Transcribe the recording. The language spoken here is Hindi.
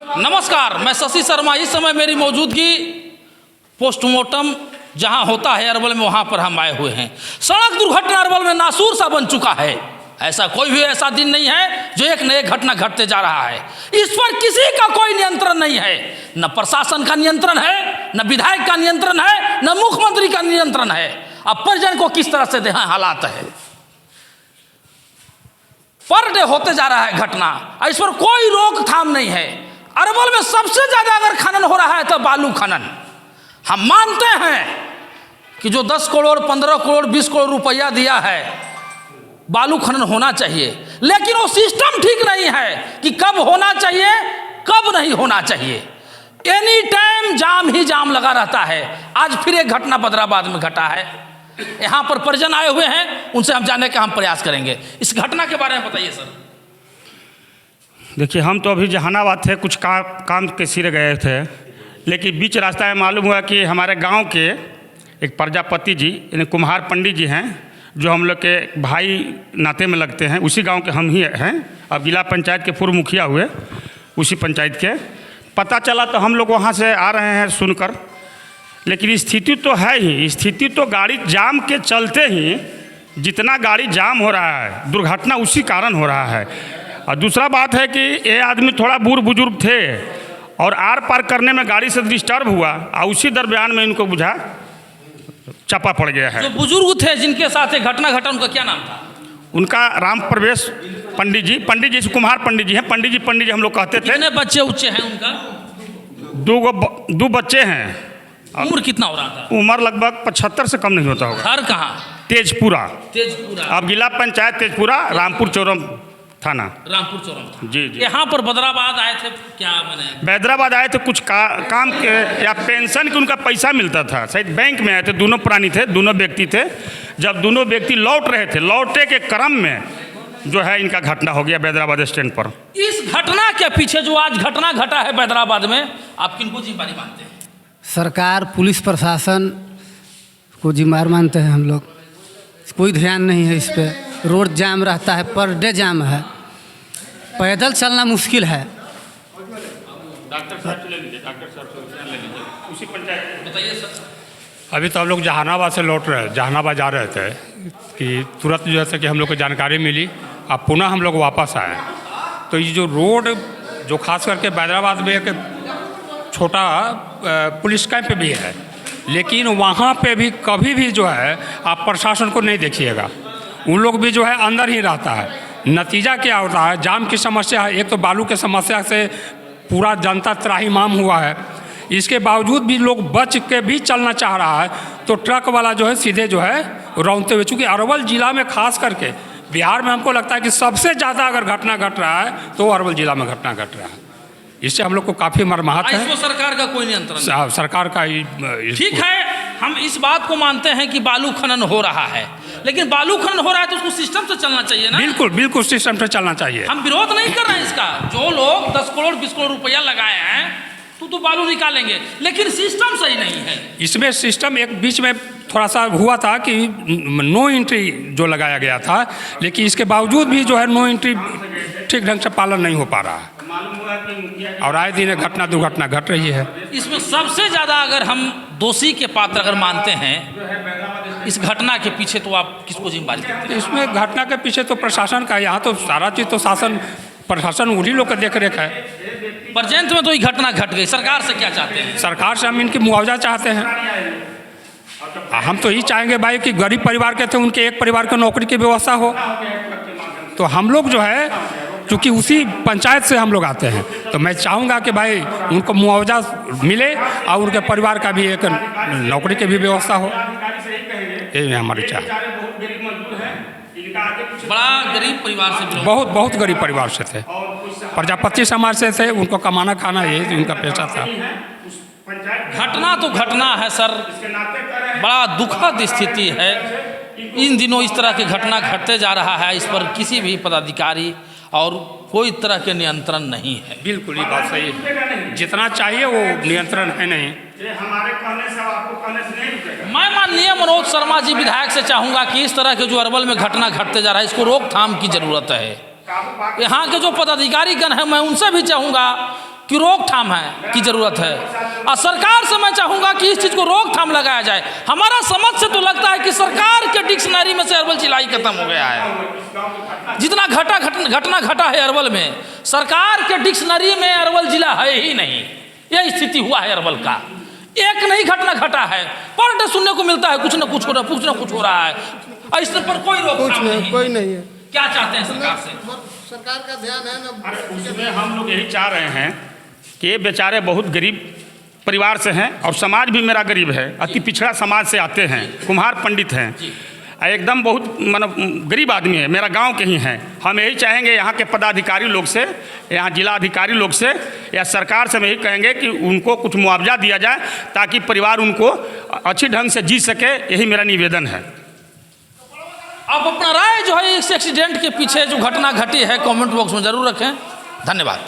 नमस्कार, मैं शशि शर्मा। इस समय मेरी मौजूदगी पोस्टमार्टम जहां होता है अरवल में, वहां पर हम आए हुए हैं। सड़क दुर्घटना अरवल में नासूर सा बन चुका है। ऐसा कोई भी ऐसा दिन नहीं है जो एक न एक घटना घटते जा रहा है। इस पर किसी का कोई नियंत्रण नहीं है। न प्रशासन का नियंत्रण है, न विधायक का नियंत्रण है, न मुख्यमंत्री का नियंत्रण है। अब परिजन को किस तरह से देहा हालात है। पर डे होते जा रहा है घटना, इस पर कोई रोकथाम नहीं है। अरवल में सबसे ज्यादा अगर खनन हो रहा है तो बालू खनन। हम मानते हैं कि जो 10 करोड़ 15 करोड़ 20 करोड़ रुपया दिया है, बालू खनन होना चाहिए, लेकिन वो सिस्टम ठीक नहीं है कि कब होना चाहिए कब नहीं होना चाहिए। एनी टाइम जाम ही जाम लगा रहता है। आज फिर एक घटना बदराबाद में घटा है। यहाँ पर परिजन आए हुए हैं, उनसे हम जानने का हम प्रयास करेंगे। इस घटना के बारे में बताइए सर। देखिए, हम तो अभी जहानाबाद थे, कुछ काम के सिरे गए थे, लेकिन बीच रास्ता में मालूम हुआ कि हमारे गांव के एक प्रजापति जी यानी कुम्हार पंडित जी हैं, जो हम लोग के भाई नाते में लगते हैं। उसी गांव के हम ही हैं। अब जिला पंचायत के पूर्व मुखिया हुए, उसी पंचायत के। पता चला तो हम लोग वहाँ से आ रहे हैं सुनकर, लेकिन स्थिति तो है ही। स्थिति तो गाड़ी जाम के चलते ही जितना गाड़ी जाम हो रहा है, दुर्घटना उसी कारण हो रहा है। और दूसरा बात है कि ये आदमी थोड़ा बूढ़ बुजुर्ग थे और आर पार करने में गाड़ी से डिस्टर्ब हुआ और उसी दरमियान में इनको बुझा चापा पड़ गया है। जो बुजुर्ग थे जिनके साथ एक घटना घटा, उनका क्या नाम था? उनका राम प्रवेश पंडित जी कुम्हार पंडित जी हैं। पंडित जी हम लोग कहते थे। कितने बच्चे उच्चे हैं उनका? दो बच्चे हैं। उम्र कितना हो रहा था? उम्र लगभग 75 से कम नहीं होता होगा। घर कहाँ? तेजपुरा। अब जिला पंचायत तेजपुरा, रामपुर चौरम थाना। रामपुर चौरम जी। यहाँ पर बदराबाद आए थे क्या? मैंने हैदराबाद आए थे, कुछ काम के या पेंशन के उनका पैसा मिलता था, शायद बैंक में आए थे। दोनों प्राणी थे, दोनों व्यक्ति थे। जब दोनों व्यक्ति लौट रहे थे, लौटे के क्रम में जो है इनका घटना हो गया हैदराबाद स्टैंड पर। इस घटना के पीछे जो आज घटना घटा है हैदराबाद में, आप किनको जिम्मेदारी मानते हैं? सरकार, पुलिस प्रशासन को जिम्मेदार मानते हैं हम लोग। कोई ध्यान नहीं है इस पे। रोड जाम रहता है, पर डे जाम है, पैदल चलना मुश्किल है। डॉक्टर साहब ले लीजिए, उसी पंचायत। बताइए सर। अभी तो हम लोग जहानाबाद से लौट रहे, जहानाबाद जा रहे थे कि तुरंत जो है कि हम लोग को जानकारी मिली। अब पुनः हम लोग वापस आए तो ये जो रोड जो खास करके हैदराबाद में एक छोटा पुलिस कैंप भी है, लेकिन वहाँ पे भी कभी भी जो है आप प्रशासन को नहीं देखिएगा। उन लोग भी जो है अंदर ही रहता है। नतीजा क्या होता है? जाम की समस्या है, एक तो बालू की समस्या से पूरा जनता त्राहिमाम हुआ है। इसके बावजूद भी लोग बच के भी चलना चाह रहा है, तो ट्रक वाला जो है सीधे जो है रौंदते हुए। चूँकि अरवल जिला में खास करके बिहार में हमको लगता है कि सबसे ज़्यादा अगर घटना घट रहा है तो अरवल जिला में घटना घट रहा है। इससे हम लोग को काफ़ी मर्माहत है। इसमें सरकार का कोई नियंत्रण नहीं। सरकार का ही ठीक है, हम इस बात को मानते हैं कि बालू खनन हो रहा है, लेकिन बालू खनन हो रहा है तो उसको सिस्टम से चलना चाहिए ना। बिल्कुल सिस्टम से चलना चाहिए। हम विरोध नहीं कर रहे हैं इसका। जो लोग 10 करोड़ 20 करोड़ रुपया लगाए हैं तो बालू निकालेंगे, लेकिन सिस्टम सही नहीं है। इसमें सिस्टम एक बीच में थोड़ा सा हुआ था कि नो एंट्री जो लगाया गया था, लेकिन इसके बावजूद भी जो है नो एंट्री ठीक ढंग से पालन नहीं हो पा रहा है और आए दिन घटना दुर्घटना घट रही है। इसमें सबसे ज़्यादा अगर हम दोषी के पात्र अगर मानते हैं इस घटना के पीछे, तो आप किसको जिम्मेदारी देते हैं? इसमें घटना के पीछे तो प्रशासन का, यहाँ तो सारा चीज़ तो प्रशासन उन्हीं लोग का देख रेख है। परजेंट में तो ये घटना घट गई, सरकार से क्या चाहते हैं? सरकार से हम इनकी मुआवजा चाहते हैं। हम तो यही चाहेंगे भाई कि गरीब परिवार के थे, उनके एक परिवार को नौकरी की व्यवस्था हो। तो हम लोग जो है क्योंकि उसी पंचायत से हम लोग आते हैं, तो मैं चाहूँगा कि भाई उनको मुआवजा मिले और उनके परिवार का भी एक नौकरी की भी व्यवस्था हो। यही है हमारी चाह। बड़ा गरीब परिवार से, बहुत गरीब परिवार से थे, प्रजापति समाज से थे। उनको कमाना खाना यही उनका पेशा था। घटना तो घटना है सर, बड़ा दुखद स्थिति है। इन दिनों इस तरह की घटना घटते जा रहा है, इस पर किसी भी पदाधिकारी और कोई तरह के नियंत्रण नहीं है। बिल्कुल ये बात सही है, जितना चाहिए वो नियंत्रण है नहीं। हमारे कहने से आपको कहने से नहीं रुकेगा। मैं माननीय मनोज शर्मा जी विधायक से चाहूँगा कि इस तरह के जो अरवल में घटना घटते जा रहा है, इसको रोकथाम की जरूरत है। यहाँ के जो पदाधिकारी गण हैं, मैं उनसे भी चाहूँगा कि रोकथाम है की ज़रूरत है। और सरकार से मैं चाहूँगा कि इस चीज़ को रोकथाम लगाया जाए। हमारा समझ से तो लगता है कि सरकार के डिक्शनरी में से अरवल जिला ही खत्म हो गया है। जितना घटना घटा है अरवल में, सरकार के डिक्शनरी में अरवल जिला है ही नहीं। यह स्थिति हुआ है अरवल का। एक नहीं घटना घटा है, पर डे सुनने को मिलता है कुछ न कुछ हो रहा है, कुछ न कुछ हो रहा है। और इस पर कोई रोकथाम नहीं, कोई नहीं है। क्या चाहते हैं सरकार से? सरकार का ध्यान है ना। उसमें हम लोग यही चाह रहे हैं कि ये बेचारे बहुत गरीब परिवार से हैं और समाज भी मेरा गरीब है, अति पिछड़ा समाज से आते हैं, कुम्हार पंडित हैं, एकदम बहुत मतलब गरीब आदमी है, मेरा गांव के ही हैं। हम यही चाहेंगे यहाँ के पदाधिकारी लोग से, यहाँ जिला अधिकारी लोग से या सरकार से हम यही कहेंगे कि उनको कुछ मुआवजा दिया जाए ताकि परिवार उनको अच्छी ढंग से जी सके। यही मेरा निवेदन है। आप अपना राय जो है इस एक्सीडेंट के पीछे जो घटना घटी है कमेंट बॉक्स में ज़रूर रखें। धन्यवाद।